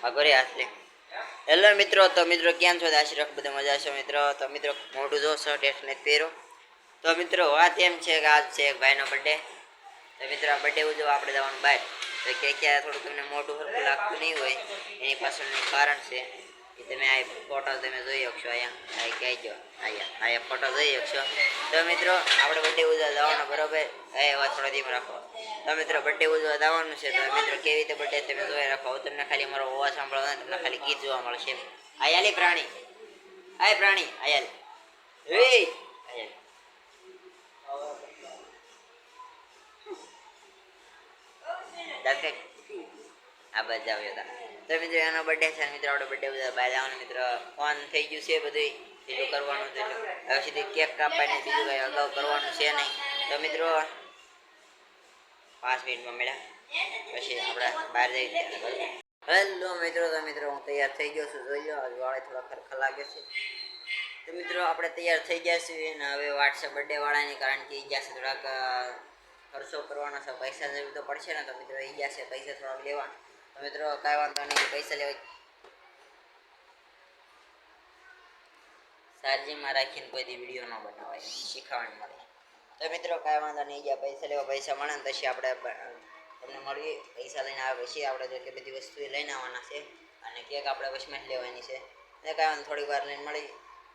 અગરે આટલે હેલો મિત્રો, તો મિત્રો કેમ છો? આશીર્વાદ બધા મજા છે મિત્રો. તો મિત્રો મોટું જો શર્ટ એટલે પહેરો. તો મિત્રો વાત એમ છે કે આજ છે એક ભાઈનો બર્થડે. તો મિત્રો આ બર્થડે ઉજવવા આપણે જવાનું બહાર. તો ક્યાં થોડું તમને મોટું સરખું લાગતું નહીં હોય એની પાછળનું કારણ છે એ તમે આ ફોટો તમે જોઈ શકશો. અહીંયા કહેજો અહીંયા ફોટો જોઈ શકશો. તો મિત્રો આપણે બર્થડે ઉજવવા જવાનો બરોબર. વાત થોડો ધીમ રાખો. તો મિત્રો બર્થડે ઉજવવા જવાનું છે. તો મિત્રો કેવી રીતે બર્થડે તમે જોઈ રાખો. તમને ખાલી મારો અવાજ સાંભળવા તમને ખાલી ગીત જોવા મળશે. આયાલી પ્રાણી આયાલ આ બસ જાવ તો મિત્રો એનો બર્થડે છે. મિત્રો આપણે બર્થડે બહાર જવાનું મિત્રો ફોન થઈ ગયું છે બધું એટલું કરવાનું છે. હવે સીધી કેક કાપવાની બીજું કઈ અગાઉ કરવાનું છે નહીં. તો મિત્રો 5 મિનિટમાં મળ્યા પછી આપણે બહાર જઈએ. હેલો મિત્રો, તો મિત્રો હું તૈયાર થઈ ગયો છું. જોઈ લો વાળે થોડા ખરખા લાગે છે. તો મિત્રો આપણે તૈયાર થઈ ગયા છીએ અને હવે વોટ્સએપ બર્થડે વાળાની કારણ કે ગયા છે થોડાક ખર્ચો કરવાનો છે. પૈસા જરૂર તો પડશે ને. તો મિત્રો એ ગયા છે પૈસા થોડાક લેવા. તો મિત્રો કાંઈ વાંધો નહીં, પૈસા લેવા ચાર્જિંગમાં રાખીને કોઈ વિડીયો ન બનાવાય, શીખવાનું મળે. તો મિત્રો કાંઈ વાંધો નહીં, ગયા પૈસા લેવા. પૈસા મળે ને પછી આપણે તમને મળીએ. પૈસા લઈને આવે પછી આપણે જેટલી બધી વસ્તુ લઈને આવવાના છે અને કેક આપણે વચમાં જ લેવાની છે. એટલે કાંઈ વાંધો થોડીક વાર લઈને મળી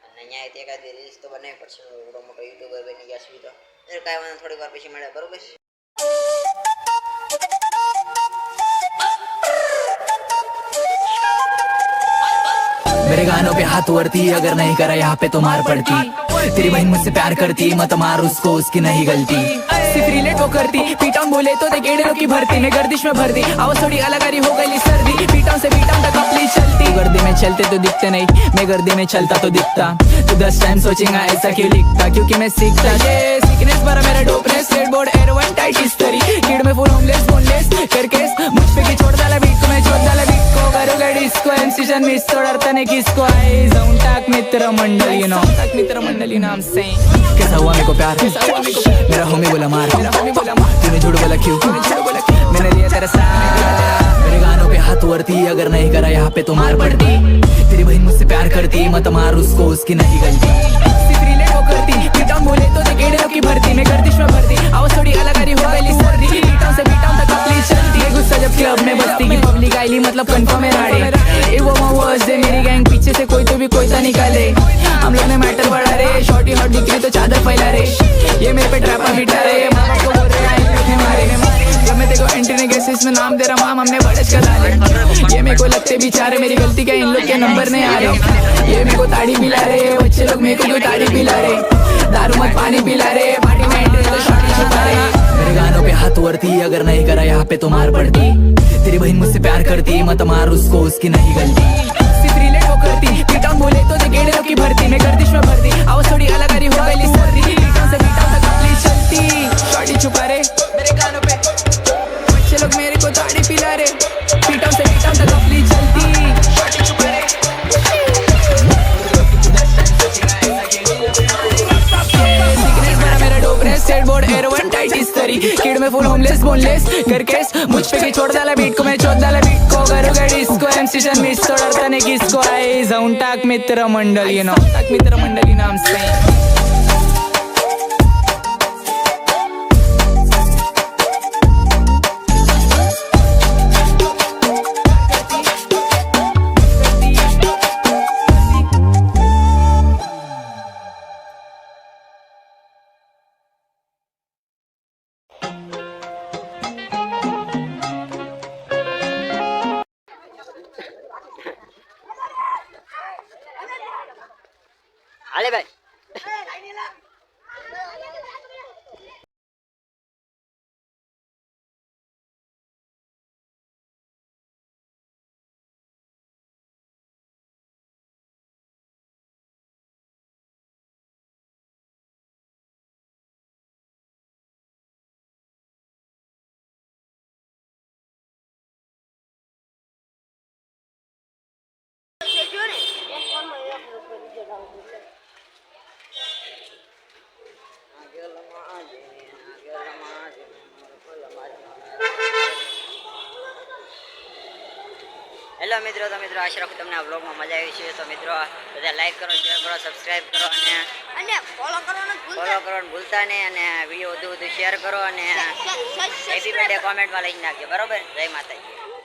અને અહીંયા એકાદ રીલ્સ તો બનાવી પડશે. મોટો મોટો યુટ્યુબર બની ગયા છે. તો એટલે કાંઈ વાંધો થોડીક વાર પછી મળે બરોબર. मेरे गानों पे हाथ उड़ती, अगर नहीं करा यहाँ पे तो मार पड़ती। तेरी बहन मुझसे प्यार करती, मत मार उसको, उसकी नहीं गलती। सिर्फ रिलेट वो करती, पीटाउन बोले तो दे गेड़े की भरती। मैं गर्दिश में भर दी, आवाज थोड़ी अलग आ रही हो गई सर्दी। पीटाउन से पीटाउन तक अपनी चलती। गर्दी में चलते तो दिखते नहीं, मैं गर्दी में चलता तो दिखता। तू 10 टाइम सोचेगा ऐसा क्यों लिखता, क्योंकि मैं सीखता। ये सीखनेस भरा मेरा dopeness, skateboard air one tight history. Kid में फुल होमलेस बोनलेस करके मुझ पे की छोड़ डाला बीट को, मैं छोड़ डाला बीट को। करूँगा डिस्को एमसीजन मिस तोड़ता नहीं किसको। आई जाऊं टाक मित्र मंडल, यू नो टाक मित्र मंडल, you know I am saying. कैसा हुआ मेरे को प्यार, मेरा होमी बोला मार, तूने झूठ बोला क्यों, मैंने लिया तेरा साथ। मेरे गानों पे हाथ उड़ती, अगर नहीं करा यहाँ पे तो मार पड़ती। तेरी बहन मुझसे प्यार करती, मत मार उसको, उसकी नहीं गलती। सिर्फ रिलेट वो करती, पीटाउन बोले तो गेड़े की भरती। मैं गर्दिश में भरती, आवाज थोड़ी अलग आ रही हो गई सर्दी। पीटाउन से पीटाउन तक अपनी चलती। ये गुस्सा जब क्लब में बस्ती की पब्लिक आईली, मतलब कंफर्म है राड़ी। ये वो वर्ड्स दे मेरी गैंग पीछे से कोई तो भी कोई सा निकाले। हम लोग ने मैटर बढ़ा रे, शॉर्टी हॉट दिख तो चादर फैला रे। ये मेरे पे ट्रैपर बिठा रे, मामा को बोल रहे हैं मारे। जब मैं देखो एंट्री ने कैसे इसमें नाम दे रहा माम, हमने बड़च कर डाले। ये मेरे को लगते बेचारे, मेरी गलती क्या इन लोग के नंबर नहीं आ रहे। ये मेरे को ताड़ी पिला रहे, बच्चे लोग मेरे को क्यों ताड़ी पिला रहे। दारू मत पानी पिला रे, पार्टी में एंट्री तो शॉर्टी छुपा रे। मेरे गानों पे हाथ उड़ती, अगर नहीं करा यहाँ पे तो मार पड़ती। तेरी बहन मुझसे प्यार करती, मत मार उसको, उसकी नहीं गलती। सिर्फ रिलेट वो करती, पीटाउन बोले तो दे गेड़े की भरती। मैं गर्दिश में भरती, आवाज थोड़ी अलग आ रही हो गई सर्दी। पीटाउन से पीटाउन तक अपनी चलती। शॉर्टी छुपा रे मेरे गानों पे, बच्चे लोग मेरे को ताड़ी पिला रे। पीटाउन से पीटाउन तक अपनी चलती। शॉर्टी छुपा रे, skateboard air one tight history. Kid में फुल होमलेस बोनलेस करके मुझ पे की छोड़ डाला बीट को, मैं छोड़ डाला बीट को। करूँगा डिस्को एमसीजन मिस तोड़ता नहीं किसको। आई जाऊं टाक मित्र मंडल, यू नो टाक मित्र मंडल, you know I am saying. હાલે ભાઈ હેલો મિત્રો, તો મિત્રો આશા રાખું તમને આ વ્લોગમાં મજા આવી છે. તો મિત્રો બધા લાઈક કરો, શેર કરો, સબસ્ક્રાઇબ કરો અને ફોલો કરવાનું ફોલો કરવાનું ભૂલતા નહીં. અને વિડીયો વધુ શેર કરો અને હેપી બર્થડે કોમેન્ટમાં લખી નાખજો. બરોબર, જય માતાજી.